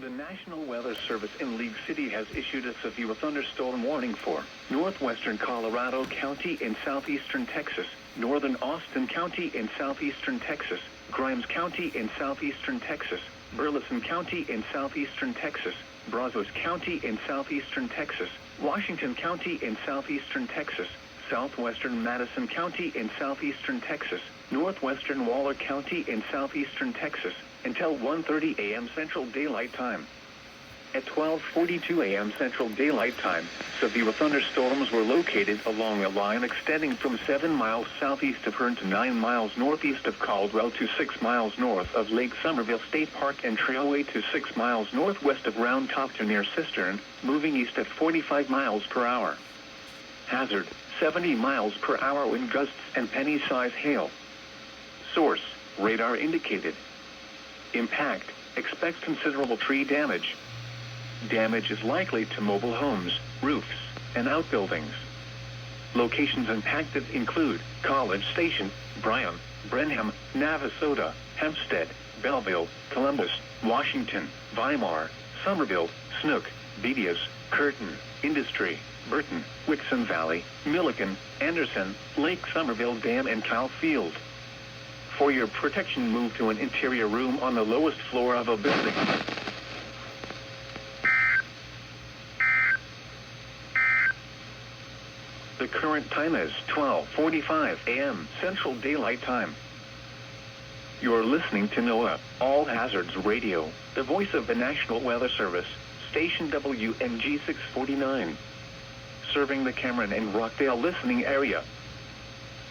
The National Weather Service in League City has issued a severe thunderstorm warning for northwestern Colorado County in southeastern Texas, northern Austin County in southeastern Texas, Grimes County in southeastern Texas, Burleson County in southeastern Texas, Brazos County in southeastern Texas, Washington County in southeastern Texas, southwestern Madison County in southeastern Texas, northwestern Waller County in southeastern Texas, until 1:30 a.m. Central Daylight Time. At 12:42 a.m. Central Daylight Time, severe thunderstorms were located along a line extending from 7 miles southeast of Hearn to 9 miles northeast of Caldwell to 6 miles north of Lake Somerville State Park and Trailway to 6 miles northwest of Round Top to near Cistern, moving east at 45 miles per hour. Hazard, 70 miles per hour wind gusts and penny-size hail. Source, radar indicated. Impact, expect considerable tree damage. Damage is likely to mobile homes, roofs, and outbuildings. Locations impacted include College Station, Bryan, Brenham, Navasota, Hempstead, Belleville, Columbus, Washington, Weimar, Somerville, Snook, Beedias, Curtin, Industry, Burton, Wixon Valley, Milliken, Anderson, Lake Somerville Dam and Kyle Field. For your protection, move to an interior room on the lowest floor of a building. The current time is 12:45 a.m. Central Daylight Time. You're listening to NOAA, All Hazards Radio, the voice of the National Weather Service, station WNG 649. Serving the Cameron and Rockdale listening area.